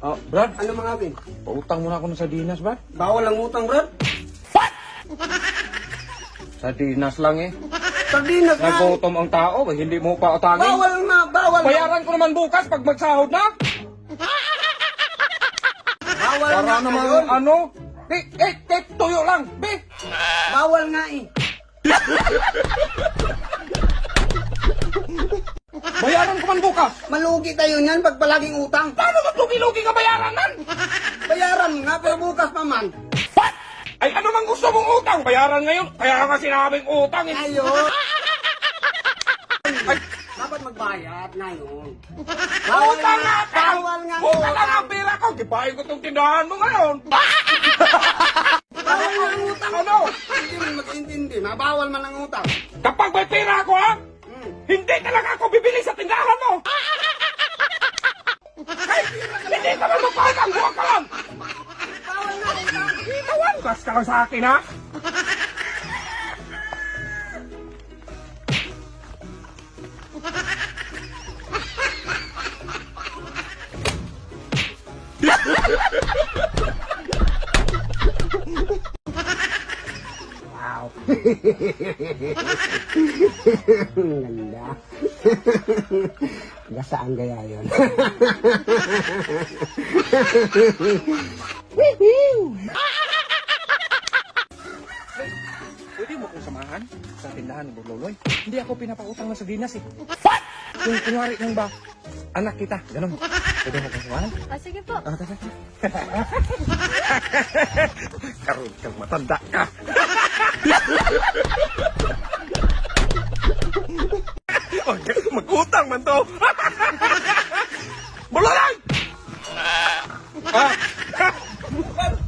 Oh, Brad, Ano mga akin? pautang muna ako ng sardinas, Brad. Bawal ang utang, Brad. Sardinas lang eh. Sardinas nga. Nagutom ang tao, hindi mo pa utangin. Bawal na, bawal. Bayaran ko naman bukas pag magsahod na. Bawal Para nga naman ngayon. ano? Tuyo lang, be. Bawal nga eh. Bayaran ko man bukas. Malugi tayo niyan pag palaging utang. Paano maglugi-lugi ka bayaran man? Bayaran nga, pero bukas pa man. Ay, ano man gusto mong utang? Bayaran ngayon. Kaya nga sinabing utang eh. Ayun. Ay, Dapat magbayad ngayon. utang nga! Bawal nga Utang lang utang. ang pera ko. Gibahin ko itong tindahan mo ngayon. Bawal nga ang utang. Ano? Hindi mo mag-intindi. Mabawal man ang utang. Kapag may pera ako ha, hindi talaga ako bibili sa tindahan mo. Ay, hindi ka man magpahitang. Huwag ka lang. Bawal nga ang utang. Tawangas ka lang sa akin ha. Wow. Ganda. Gasaan kaya yun. Pwede mo kong samahan sa tindahan ni Burloloy. Hindi ako pinapautang ng sardinas eh. What? Kung kunwari nang ba, anak kita, ganun. Pwede mo kong samahan? Sige po. Tara. Karoon kang matanda ka. Okay, mag-utang man to. Burloloy!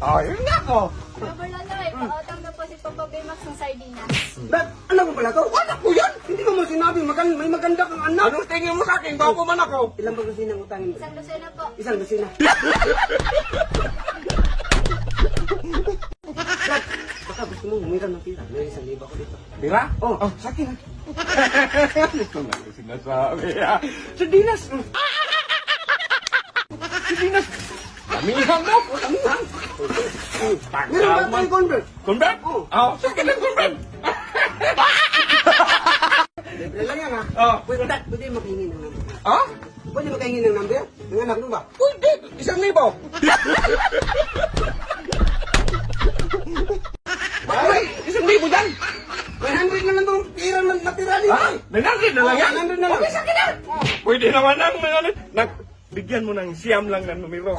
Ayun nga ko. Burloloy, pautang na po si Papa Baymax ng sardinas. Brad, anak mo pala to? Anak ko yan! Hindi mo sinabi, may maganda kang anak. Anong tingin mo sa akin? Bago man ako. Ilang ba gusto ng utangin mo? Isang dosena po. Isang dosina. Brad, baka gusto mo humiram ng pira. May 1,000 ako dito. Pira? Oh. Sa akin. Ito nga yung sinasabi. Sardinas. Sardinas. Damihan mo. Damihan? Meron ba tayong convert? Convert? Oo. Oh, sa akin ang convert. Libre lang yan ha. Oh. Pwede makahingi ng number. Ah? Pwede makahingi ng number? Ng anak mo ba? Pwede. 1,000. Ay, 1,000 dyan. 100 na lang itong pira na natira dito. Ah, 900 na lang yan. 100 na lang. Okay, sa akin na. Pwede naman ang bigyan mo ng siyam lang na numero.